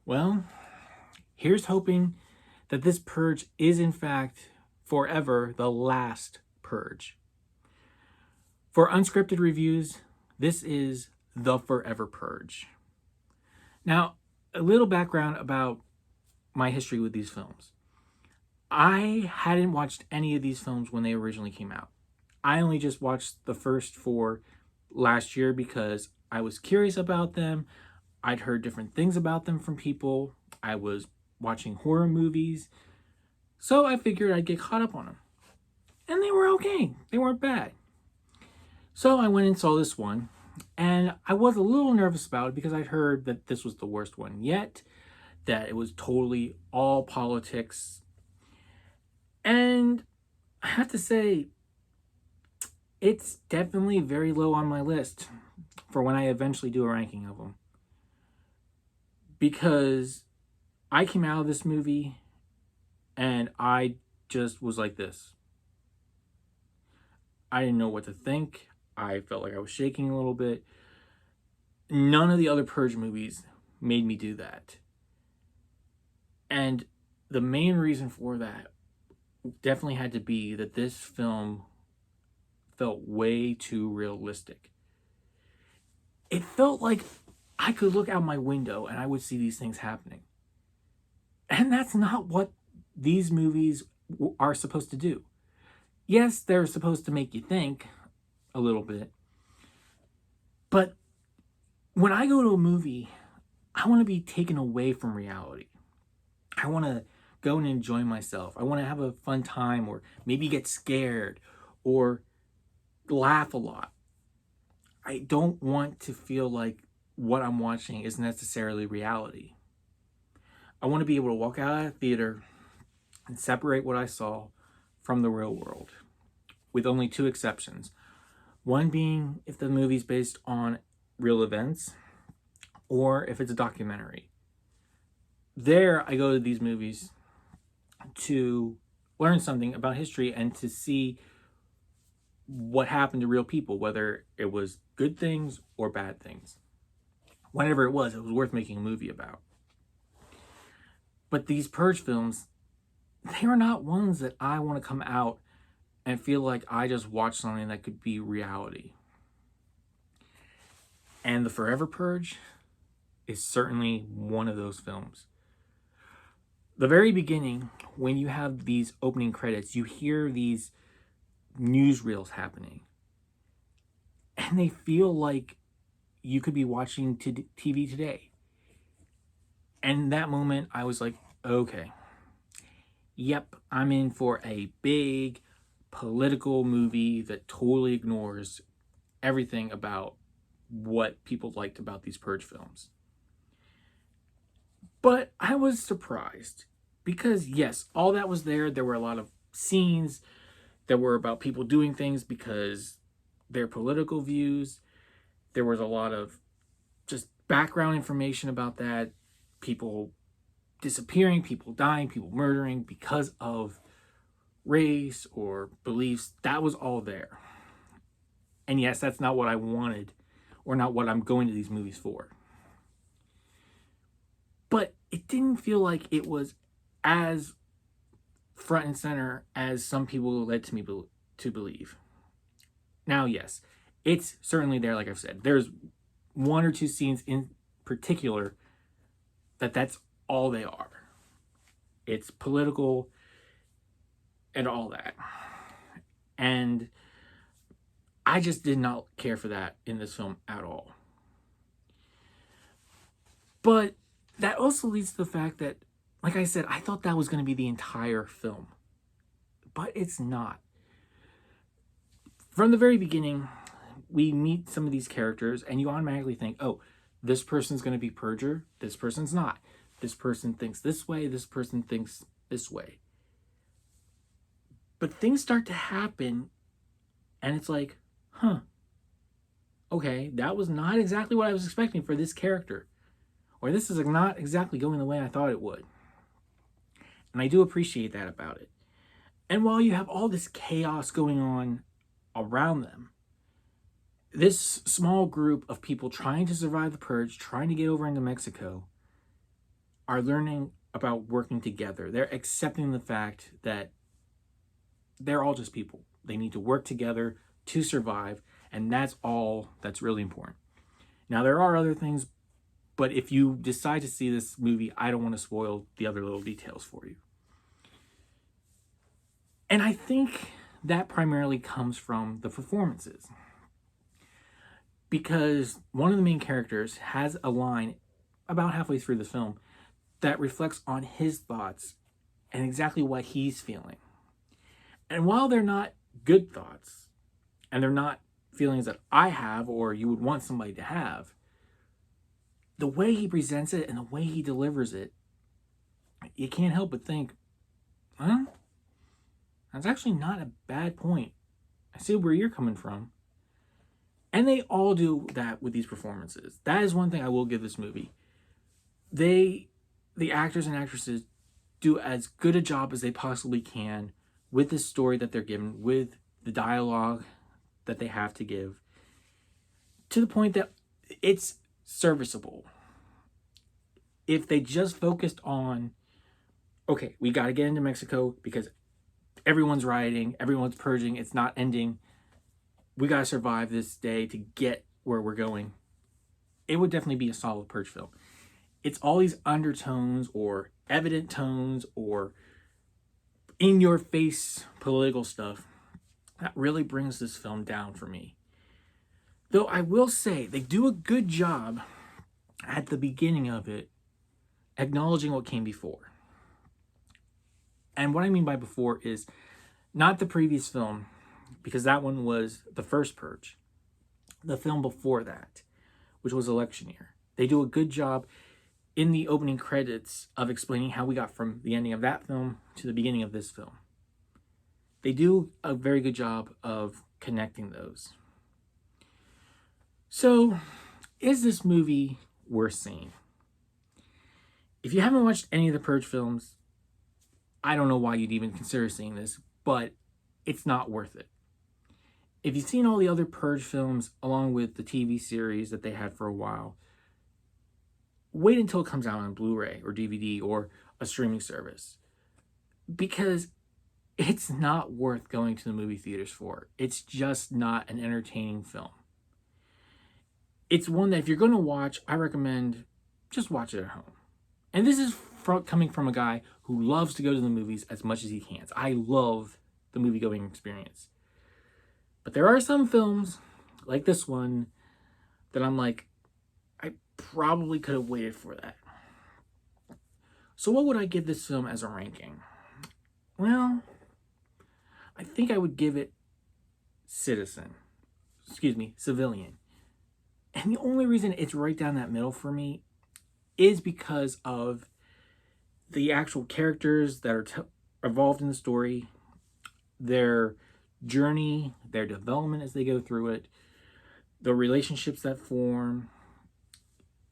Well, here's hoping that this purge is in fact forever the last purge. For unscripted reviews, this is the forever purge. Now, a little background about my history with these films. I hadn't watched any of these films when they originally came out. I only just watched the first four last year because I was curious about them. I'd heard different things about them from people. I was watching horror movies. So I figured I'd get caught up on them. And they were okay. They weren't bad. So I went and saw this one. And I was a little nervous about it because I'd heard that this was the worst one yet, that it was totally all politics. And I have to say, it's definitely very low on my list for when I eventually do a ranking of them. Because I came out of this movie and I just was like this. I didn't know what to think. I felt like I was shaking a little bit. None of the other Purge movies made me do that. And the main reason for that definitely had to be that this film felt way too realistic. It felt like I could look out my window and I would see these things happening. And that's not what these movies are supposed to do. Yes, they're supposed to make you think a little bit. But when I go to a movie, I want to be taken away from reality. I want to go and enjoy myself. I want to have a fun time, or maybe get scared or laugh a lot. I don't want to feel like what I'm watching is necessarily reality. I want to be able to walk out of the theater and separate what I saw from the real world, with only two exceptions. One being if the movie's based on real events or if it's a documentary. There, I go to these movies to learn something about history and to see what happened to real people, whether it was good things or bad things. Whatever it was worth making a movie about. But these Purge films, they are not ones that I want to come out and feel like I just watched something that could be reality. And The Forever Purge is certainly one of those films. The very beginning, when you have these opening credits, you hear these newsreels happening. And they feel like you could be watching TV today. And that moment, I was like, okay, yep, I'm in for a big political movie that totally ignores everything about what people liked about these Purge films. But I was surprised because, yes, all that was there. There were a lot of scenes that were about people doing things because their political views. There was a lot of just background information about that. People disappearing, people dying, people murdering because of race or beliefs. That was all there. And yes, that's not what I wanted or not what I'm going to these movies for. But it didn't feel like it was as front and center as some people led to me to believe. Now, yes, it's certainly there, like I've said. There's one or two scenes in particular that's all they are. It's political and all that. And I just did not care for that in this film at all. But that also leads to the fact that, like I said, I thought that was going to be the entire film. But it's not. From the very beginning, we meet some of these characters, and you automatically think, oh, this person's going to be Purger, this person's not. This person thinks this way, this person thinks this way. But things start to happen, and it's like, huh, okay, that was not exactly what I was expecting for this character. Or this is not exactly going the way I thought it would. And I do appreciate that about it. And while you have all this chaos going on around them, this small group of people trying to survive the Purge, trying to get over into Mexico, are learning about working together. They're accepting the fact that they're all just people. They need to work together to survive, and that's all that's really important. Now, there are other things, but if you decide to see this movie, I don't want to spoil the other little details for you. And I think that primarily comes from the performances. Because one of the main characters has a line about halfway through the film that reflects on his thoughts and exactly what he's feeling. And while they're not good thoughts, and they're not feelings that I have or you would want somebody to have, the way he presents it and the way he delivers it, you can't help but think, huh? That's actually not a bad point. I see where you're coming from. And they all do that with these performances. That is one thing I will give this movie. The actors and actresses, do as good a job as they possibly can with the story that they're given, with the dialogue that they have to give, to the point that it's serviceable. If they just focused on, okay, we got to get into Mexico because everyone's rioting, everyone's purging, it's not ending, we got to survive this day to get where we're going, it would definitely be a solid Purge film. It's all these undertones or evident tones or in-your-face political stuff that really brings this film down for me. Though I will say, they do a good job at the beginning of it acknowledging what came before. And what I mean by before is not the previous film, because that one was the first Purge. The film before that, which was election year. They do a good job in the opening credits of explaining how we got from the ending of that film to the beginning of this film. They do a very good job of connecting those. So, is this movie worth seeing? If you haven't watched any of the Purge films, I don't know why you'd even consider seeing this, but it's not worth it. If you've seen all the other Purge films along with the TV series that they had for a while, wait until it comes out on Blu-ray or DVD or a streaming service, because it's not worth going to the movie theaters for. It's just not an entertaining film. It's one that if you're going to watch, I recommend just watch it at home. And this is coming from a guy who loves to go to the movies as much as he can. I love the movie-going experience. But there are some films, like this one, that I'm like, I probably could have waited for that. So what would I give this film as a ranking? Well, I think I would give it civilian. And the only reason it's right down that middle for me is because of the actual characters that are involved in the story, their journey, their development as they go through it, the relationships that form,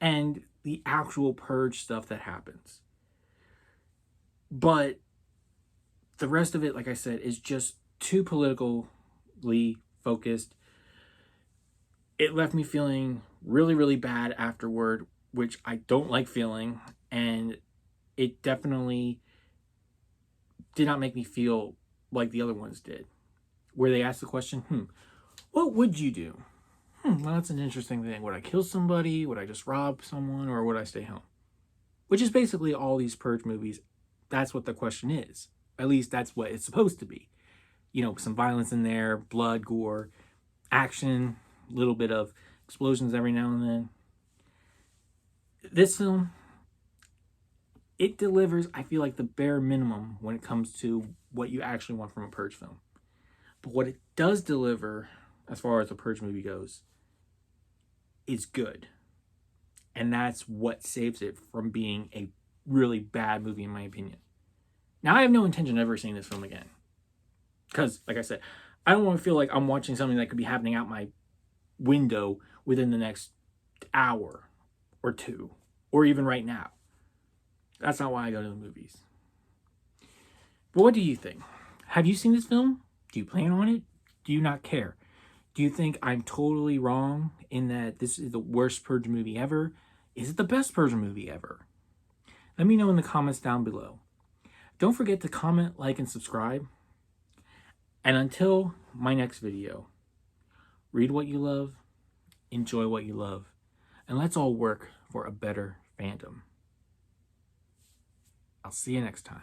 and the actual Purge stuff that happens. But the rest of it, like I said, is just too politically focused. It left me feeling really, really bad afterward, which I don't like feeling, and it definitely did not make me feel like the other ones did, where they asked the question, what would you do? Well, that's an interesting thing. Would I kill somebody? Would I just rob someone? Or would I stay home? Which is basically all these Purge movies. That's what the question is. At least that's what it's supposed to be. You know, some violence in there, blood, gore, action, a little bit of explosions every now and then. This film, it delivers, I feel like, the bare minimum when it comes to what you actually want from a Purge film. But what it does deliver, as far as a Purge movie goes, is good. And that's what saves it from being a really bad movie, in my opinion. Now, I have no intention of ever seeing this film again. Because, like I said, I don't want to feel like I'm watching something that could be happening out my window within the next hour or two, or even right now. That's not why I go to the movies. But what do you think? Have you seen this film? Do you plan on it? Do you not care? Do you think I'm totally wrong in that this is the worst Purge movie ever? Is it the best Purge movie ever? Let me know in the comments down below. Don't forget to comment, like, and subscribe. And until my next video, read what you love, enjoy what you love, and let's all work for a better fandom. I'll see you next time.